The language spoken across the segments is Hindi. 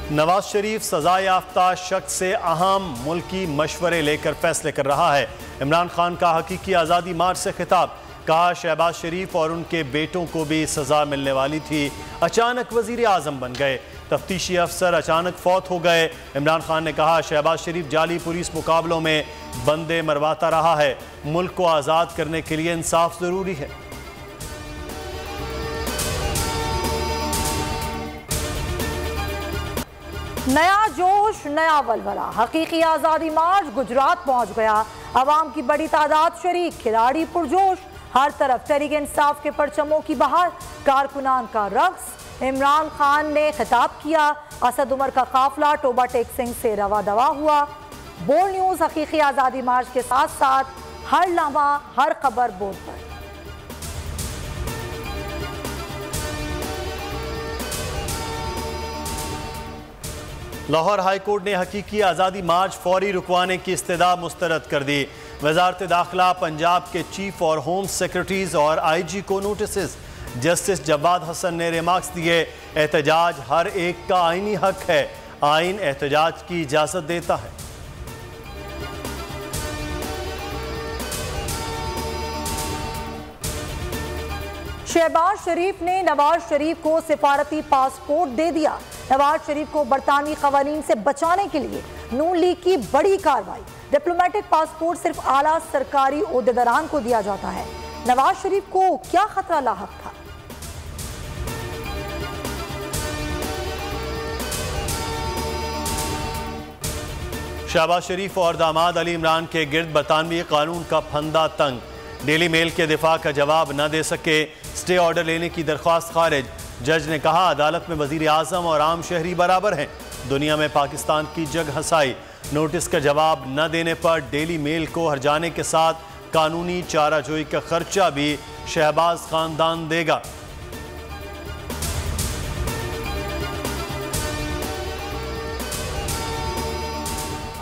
नवाज शरीफ सजा याफ्ता शख्स से अहम मुल्की मशवरे लेकर फैसले कर रहा है। इमरान खान का हकीकी आज़ादी मार्च से खिताब, कहा शहबाज शरीफ और उनके बेटों को भी सजा मिलने वाली थी, अचानक वजीर आजम बन गए। तफ्तीशी अफसर अचानक फौत हो गए। इमरान खान ने कहा शहबाज शरीफ जाली पुलिस मुकाबलों में बंदे मरवाता रहा है, मुल्क को आज़ाद करने के लिए इंसाफ ज़रूरी है। नया जोश, नया वलवला, हकीकी आज़ादी मार्च गुजरात पहुंच गया। अवाम की बड़ी तादाद शरीक, खिलाड़ी पुरजोश, हर तरफ तहरीक इंसाफ के परचमों की बहार, कारकुनान का रक्स। इमरान खान ने खिताब किया, असद उमर का काफिला टोबा टेक सिंह से रवा दवा हुआ। बोल्ड न्यूज़ हकीकी आज़ादी मार्च के साथ साथ हर लम्हा हर खबर बोर्ड पर। लाहौर हाई कोर्ट ने हकीकी आज़ादी मार्च फौरी रुकवाने की इस्तदा मुस्तरद कर दी। वजारत दाखिला पंजाब के चीफ और होम सेक्रेटरीज और IG को नोटिस। जस्टिस जवाद हसन ने रिमार्क्स दिए, एहतजाज हर एक का आईनी हक है, आइन एहतजाज की इजाज़त देता है। शहबाज शरीफ ने नवाज शरीफ को सिफारती पासपोर्ट दे दिया। नवाज शरीफ को बरतानवी कवानीन से बचाने के लिए नून लीग की बड़ी कार्रवाई। डिप्लोमेटिक पासपोर्ट सिर्फ आला सरकारी ओहदेदारान को दिया जाता है। नवाज शरीफ को क्या खतरा लाहक था? शहबाज शरीफ और दामाद अली इमरान के गिर्द बरतानवी कानून का फंदा तंग। डेली मेल के दिफा का जवाब न दे सके, स्टे ऑर्डर लेने की दरख्वास्त खारिज। जज ने कहा अदालत में वजीर आजम और आम शहरी बराबर हैं, दुनिया में पाकिस्तान की जग हंसाई। नोटिस का जवाब न देने पर डेली मेल को हर्जाने के साथ कानूनी चाराजोई का खर्चा भी शहबाज खानदान देगा।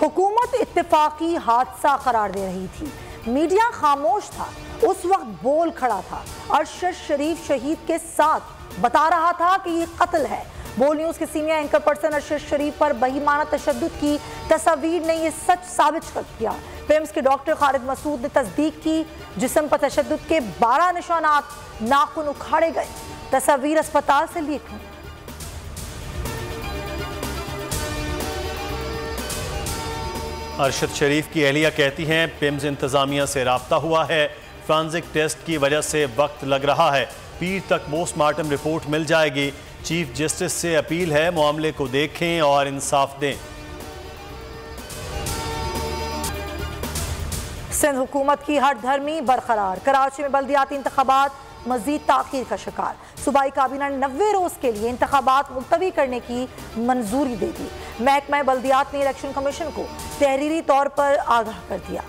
हुकूमत इत्तेफाकी हादसा करार दे रही थी, मीडिया खामोश था, उस वक्त बोल खड़ा था। अरशद शरीफ शहीद के साथ बता रहा था कि ये कत्ल है। बोल न्यूज़ के सीनियर एंकर पर्सन अरशद शरीफ पर बेईमाना तशद्दुद की तस्वीर ने यह सच साबित कर दिया। पेम्स के डॉक्टर खालिद मसूद ने तस्दीक की, जिस्म पर तशद्दुद के 12 निशानात, नाखून उखाड़े गए। तस्वीर अस्पताल से लीक हुई। अरशद शरीफ की अहलिया कहती हैं पिम्स इंतज़ामिया से राब्ता हुआ है, फॉरेंसिक टेस्ट की वजह से वक्त लग रहा है, पीर तक पोस्टमार्टम रिपोर्ट मिल जाएगी। चीफ जस्टिस से अपील है मामले को देखें और इंसाफ दें। सिंध हुकूमत की हर धर्मी बरकरार। कराची में बल्दियाती इंतखाबात मजीद ताखीर का शिकार। सूबाई काबीना ने 90 रोज के लिए इंतखाबात मुलतवी करने की मंजूरी दे दी। महकमा बल्दियात ने इलेक्शन कमीशन को तहरीरी तौर पर आगाह कर दिया।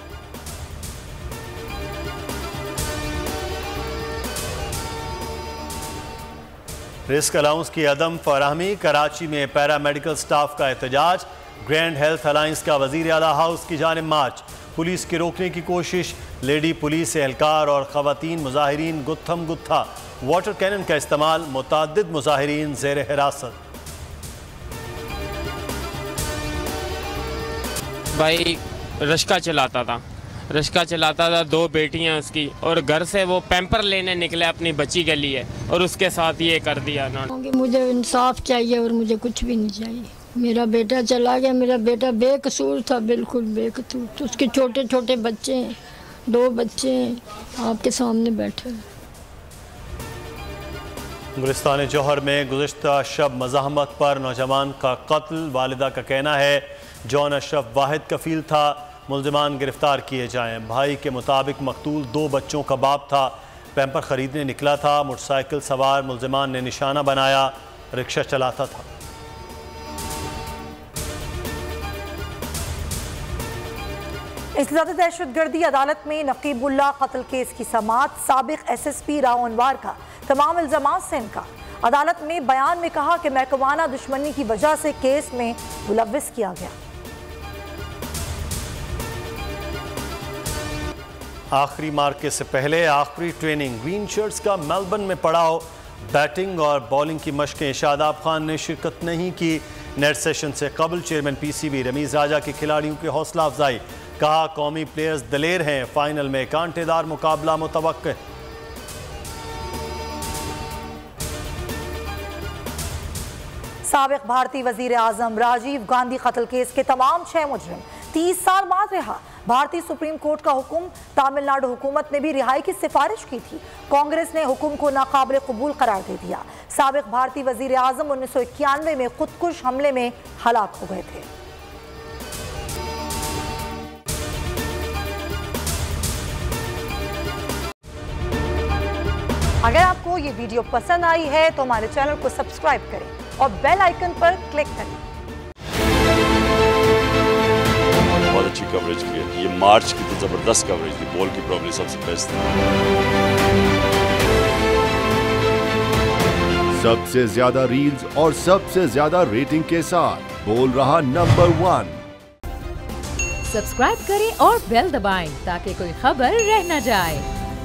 रिस्क अलाउंस की अदम फराहमी, कराची में पैरा मेडिकल स्टाफ का एहतजाज। ग्रैंड हेल्थ अलायंस का वजीर आला हाउस की जानिब मार्च। पुलिस की रोकने की कोशिश, लेडी पुलिस एहलकार और खवातीन मुजाहिरीन गुत्थम गुत्था। वाटर कैनन का इस्तेमाल, मुतअद्दिद मुजाहिरीन ज़ेर हिरासत। भाई रश्का चलाता था, 2 बेटियां उसकी, और घर से वो पैम्पर लेने निकले अपनी बच्ची के लिए, और उसके साथ ये कर दिया उन्होंने। मुझे इंसाफ चाहिए और मुझे कुछ भी नहीं चाहिए। मेरा बेटा चला गया, मेरा बेटा बेकसूर था, बिल्कुल बेकसूर। तो उसके छोटे छोटे बच्चे हैं, 2 बच्चे हैं, आपके सामने बैठे। गुलिस्तान जौहर में गुज़िश्ता शब मज़ाहमत पर नौजवान का कत्ल। वालिदा का कहना है जॉन अशरफ वाहिद कफील था, मुल्ज़िमान गिरफ्तार किए जाएं। भाई के मुताबिक मकतूल 2 बच्चों का बाप था, पैम्पर ख़रीदने निकला था। मोटरसाइकिल सवार मुल्ज़िमान ने निशाना बनाया, रिक्शा चलाता था। इंसदाद दहशतगर्दी अदालत में नकीबुल्लाह कत्ल केस की समाअत। साबिक SSP राव अनवार का तमाम इल्ज़ामात से इनकार। अदालत में बयान में कहा कि महकमाना दुश्मनी की वजह से केस में मुलव्विस किया गया। आखिरी मार्के से पहले आखिरी ट्रेनिंग। ग्रीन शर्ट्स का मेलबर्न में पड़ाव। बैटिंग और बॉलिंग की मशकें। शादाब खान ने शिरकत नहीं की। नेट सेशन से कबल चेयरमैन पीसीबी रमीज राजा की खिलाड़ियों की हौसला अफजाई, कहा कौमी प्लेयर्स दलेर हैं, फाइनल में कांटेदार मुकाबला मुतवक्किह। साबिक भारतीय वजीर आजम राजीव गांधी कत्ल केस के तमाम 6 मुजरिम 30 साल बाद रिहा। भारतीय सुप्रीम कोर्ट का हुक्म, तमिलनाडु हुकूमत ने भी रिहाई की सिफारिश की थी। कांग्रेस ने हुक्म को नाकाबिल कबूल करार दे दिया। साबिक भारतीय वजीर आजम 1991 में खुदकुश हमले में हलाक हो गए थे। अगर आपको ये वीडियो पसंद आई है तो हमारे चैनल को सब्सक्राइब करें और बेल आइकन पर क्लिक करें। बहुत अच्छी कवरेज की है, ये मार्च की तो जबरदस्त कवरेज थी, बॉल की प्रॉब्लम सबसे बेस्ट थी। सबसे ज्यादा रील्स और सबसे ज्यादा रेटिंग के साथ बोल रहा नंबर 1। सब्सक्राइब करें और बेल दबाएं ताकि कोई खबर रह न जाए।